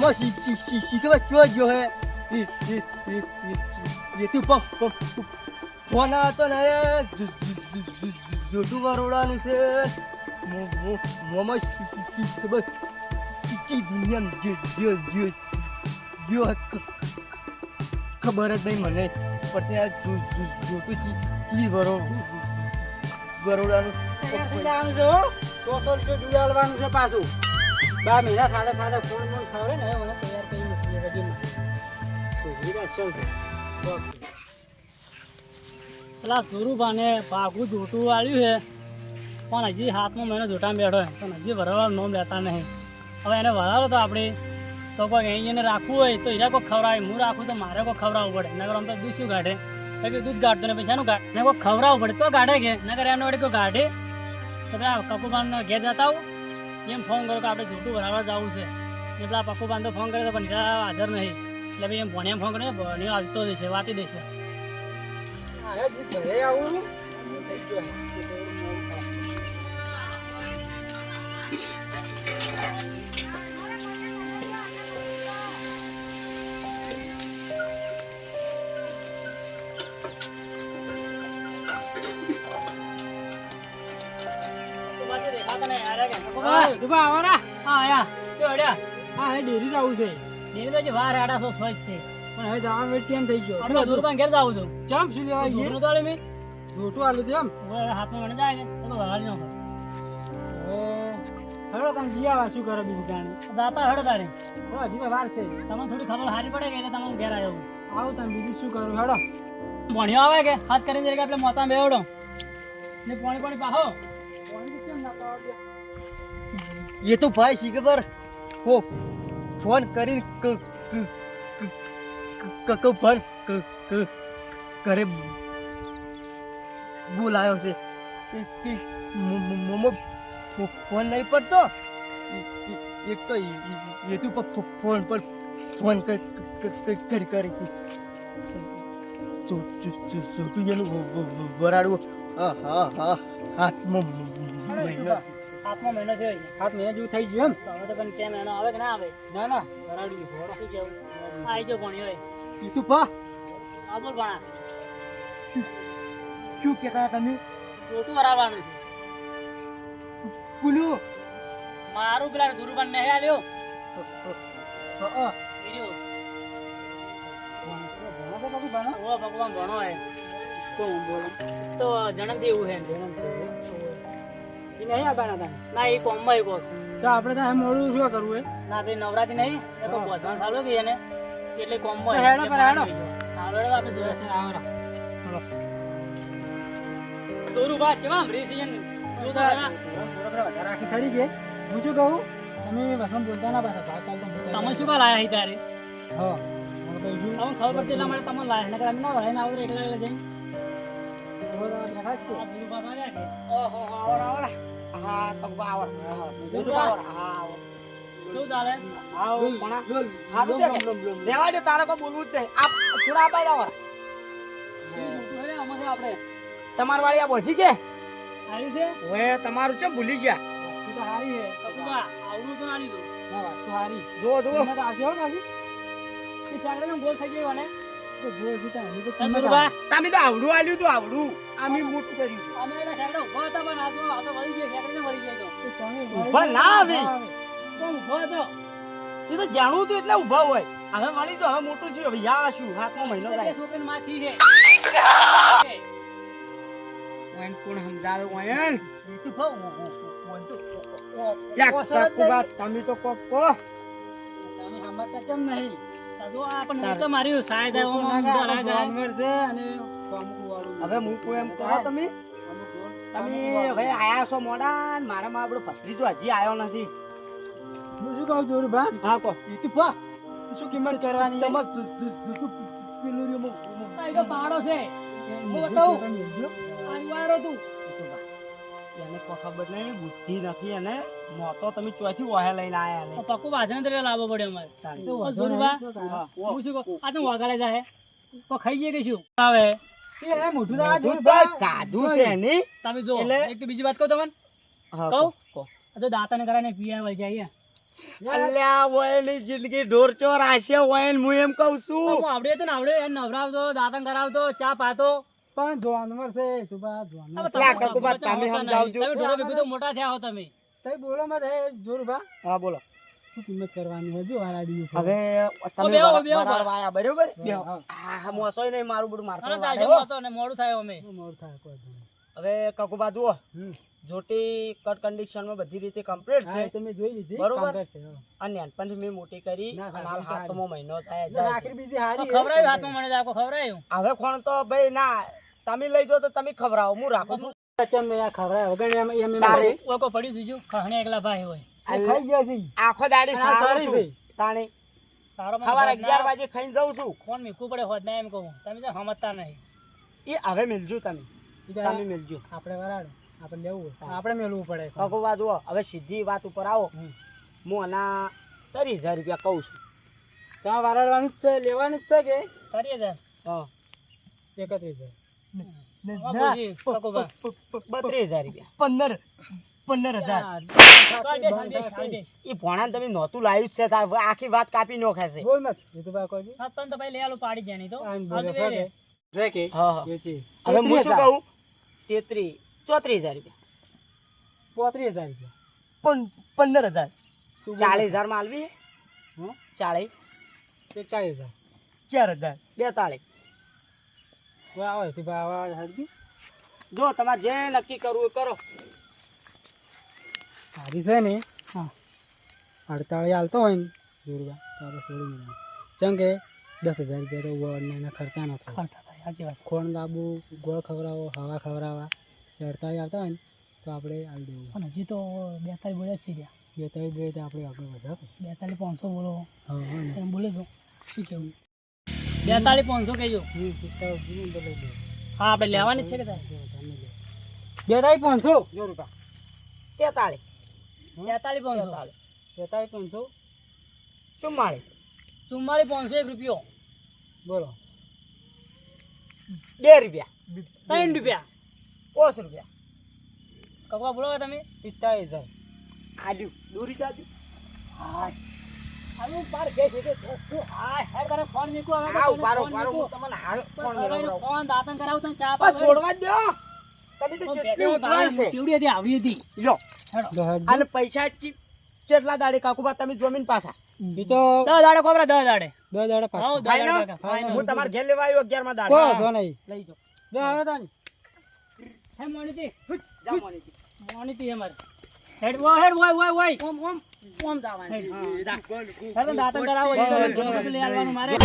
મોમો શીખવા જો જો હે એ તું ફોન હતો ને જોટું વરોડાનું છે મોમો શીખવા દુનિયા ખબર જ નહીં મને પણ ત્યાં જોતું ચીજ વરોડાનું રૂપિયા છે પાછું 2 મહિના ખાડે ફોન ખાવડે ને મને તૈયાર કરી પેલા સુરુભાને ભાગું જોટું વાળ્યું છે પણ હજી 7મો મહિનો જોટા બેઠો પણ હજી વરાળવાનું નામ લેતા નહીં. હવે એને વરાળો તો આપણે તો કોઈ એને રાખવું હોય તો એને કોઈ ખવડાવે, હું રાખું તો મારે કોઈ ખવડાવવું પડે. નગર આમ તો દૂધ શું કાઢે કે દૂધ કાઢતો ને પૈસાનું કાઢે ને કોઈ ખવડાવવું પડે તો કાઢે કે નગર એનો વડે કોઈ કાઢે તો પેલા કકુબાન ઘેર જતા આવું એમ ફોન કર્યો કે આપણે જોટું ભરાવા જવું છે. ને પેલા પકુબાન તો ફોન કરે તો પણ હાજર નહીં એટલે ભાઈ એમ ભણ્યા ફોન કર્યો ભણ્યો આવતો દેશે વાટી દેશે. ડેરી જવું છે. ડેરી તો વાર 800 જ છે પણ હવે જવાનું વેટ કેમ થઈ ગયો? આપણે દૂરબાન ઘેર જાવું છું. ચમ શું લેવા જોટું તો મે જોટું આલું તેમ હાથમાં મને જાય તો વરાળી ન હળો તમે જીયા શું કરો બીજું જાણે દાતા હળો તારે હજી વાર છે તમને થોડી ખબર સારી પડે કે એટલે તમે ઘેર આવ્યો આવું તમે બીજું શું કરું હળો ભણ્યો આવે કે હાથ કરીને જરી આપણે મોતા બેવડો ને પાણી પાહો પાણી કેમ ના પાવો એ તો ભાઈ શી ખબર ફોન કરી ફોન કરે બોલાયો છે મોમો ફોન નહીં પડતો એક તો એ તું ફોન પર ફોન કરી છે ચોટું એનું વરાડવું હાથમાં મહિનો 7મો મહિનો છે 7 મહિના જેવું થઈ ગયું એમ તો હવે તો પણ કેમ એનો આવે કે ના આવે ના વરાડ્યું હોરો શું કેવું આવી જો ભણ્યો હોય એ તું પા આ બોલ ભણા શું કહેતા તમે જોટું વરાડવાનું છે બોલું મારું પેલા દુરુબાન નહીં આલ્યો ભગવાન ભણો હે તો જન્મથી એવું હે નહીં આવવાના ના એ કોમમાં કોક તો આપણે તો મોડું શું કરવું હે ના ભાઈ નવરાત્રી નહીં એ તો બોધવાન ચાલુ કે એને એટલે કોમમાં હેડો પર હેડો આવડે આપણે જોયા છે આવરા ચલો દોરું બા કેવા રિસિયન જો તો વધારે રાખી ખરી કે હું શું કહું તમે વસમ બોલતા ના પાછા ભાગ કાલ તો તમે શું કા લાયા હી તારે હા મને કહું છું ખબર પડતી એટલા માટે તમને લાયા નકર અમે ના વળે ના આવડે એકલા એકલા જઈને ઓહો આવરા હા તો બાવર હા શું ચાલે આવ કોણા હા તો છે લેવા દે તારે કો બોલવું જ નહીં આ થોડા આપાઈ જાવ અરે અમારે આપણે તમાર વાળી આ બોજી કે આવી છે ઓએ તમારું છે ભૂલી ગયા તું તો હારી હે કપુબા આવડું તો નાની દો ના વાત તો હારી જો મને તો આશી હો નાની એ ચાંગડે મે બોલ થઈ ગયો ને તો બોલ જીતા ની તો તમે તો આવડું આલ્યું તો આવડું આમી મોટું કર્યું અમે એના ચાંગડે ઉભો હતા પણ આ તો વળી ગયો ચાંગડે વળી ગયો તો તમે ઉભા ના આવી તો ઉભો હતો એ તો જાણું તો એટલે ઉભા હોય હવે વળી તો હવે મોટું છે હવે યા શું 7મો મહિનો થાય સોપન માથી છે ઓન કોણ સમજાવે ઓયન તું કહો ઓન તો કપુબા તમે તો કોક કો તમે સમજતા કેમ નહીં તો આપણ તો માર્યું સાયદ જાનવર છે અને હવે હું કોઈ એમ કહો તમે હવે આયા છો મોડા મારા માં આપણો ફસરી તો હજી આવ્યો નથી હું શું કહું જોરું બા હા કો તું પા શું કિંમત કરવાની તમાર પિલુરી મો પાડો છે હું બતાવું આનવારો તું એને કોઈ ખબર નહીં બુદ્ધિ નથી અને મોતો તમે ચોથી ઓહે લઈને આયા ને પક્કુ બાજન તરે લાવવો પડે અમારે તો જોરુબા હું શું કહું આ તો વગાડે જાય તો ખાઈ જઈએ કે શું આવે એ મોઢું દા જોરુબા કાદુ છે ની તમે જો એક તો બીજી વાત કહું તમને કહું તો દાંતને કરાને પીયા વળ જાય અલ્યા ઓયની જિંદગી ઢોર ચોર આશે ઓયન હું એમ કહું છું હું આવડે તો ને આવડે એને નવરાવતો દાતણ કરાવતો ચા પાતો પણ જોવાનું છે તુબા જોવાનું લા કાકુબા તમે સમજાવજો તમે ઢોરો ભેગું તો મોટા થયા હો તમે તઈ બોલો મત હે જોરબા હા બોલો શું કિંમત કરવાની હે જો હારાડી હવે તમે વાયા બરોબર હા મોસોય નહીં મારું બધું મારતો ને મોડું થાય અમે મોડું થાય કોઈ હવે કાકુબા જુઓ જોટી કટ કન્ડિશન માં બધી રીતે કમ્પ્લીટ છે તમે જોઈ લીધી બરોબર અને નાનપણથી મેં મોટી કરી અને હાલ હાથમો મહિનો થાય આખરી બીજી હારી ખવરાયું હાથમાં મને આખો ખવરાયું હવે કોણ તો ભાઈ ના તમે લઈ જો તો તમે ખવરાવો હું રાખું છું ચમ મે આ ખવરાય વગર એમ ઓકો પડ્યું દીજું ખાણે એકલા ભાઈ હોય ખાઈ ગયા છે આખો દાડી સારી છે તાણે સારો સવારે 11 વાગે ખાઈને જાઉં છું કોણ મીકું પડે હોત ના એમ કહું તમે તો સમજતા નહીં એ હવે મિલજો તમે મિલજો આપણે વરાડો આપણે લેવું આપણે મેળવું પડે કાકુબા જુઓ હવે સીધી વાત ઉપર આવો હું આના 30,000 રૂપિયા કહું છું ત્યાં વરાડવાનું જ છે લેવાનું જ છે કે 30,000 હા 31,000 એ ભોણા તમે નહોતું લાવ્યું છે આખી વાત કાપી નો ખાશે બોલ મત એ તો બા કોઈ તન તો ભાઈ લે આલો પાડી જાની તો છે કે હા હવે હું શું કહું 34,000 રૂપિયા 35,000 40,000 માં આલવી 40 40,000 4,000 42 આવે તે બા હરજી જો તમારે જે નક્કી કરવું એ કરો સારી છે ને હા 48 હાલતો હોય ને જોરવા તારે છોડી ચમ કે 10,000 રૂપિયા તો વળના ખર્ચા ના થાય સાચી વાત ખોણ લાબુ ગોળ ખવડાવો હવા ખવડાવવા 48 આવતા હોય ને તો આપણે આવી દેવું પણ હજી તો 42 બોલ્યા છે 42 બોલે તો આપણે આગળ વધારે 42,500 બોલો હા એમ બોલે છો શું કેવું 42,500 કહેજો હા આપણે લેવાની જ છે કે 42,500 જો રૂપિયા 43,500 44,500 1 રૂપિયો બોલો 2 રૂપિયા 3 રૂપિયા 5 રૂપિયા કકવા બોલો તમે 45,000 આલ્યું દૂરી જાજુ આનું પાર કે છે તો આ હેડ કરે ફોન મીકો હવે આવ પારો હું તમને હાલ ફોન દાતન કરાવ તને ચા બસ છોડવા દો તમે તો કેટલી ઉતવાલ છે કેવડી હતી આવી હતી લો અને પૈસા કેટલા દાડે કાકુબા તમે જમીન પાછા ઈ તો 10 દાડે કોબરા 10 દાડે પાછા હું તમાર ઘેર લેવા આવ્યો 11 માં દાડે કો ધો નહીં લઈ જો જો હવે તાની હે મોનીતી જા મોનીતી અમાર હેડ ઓય ઓમ દાવાની હા દાતન કરાવો લે આવવાનું મારે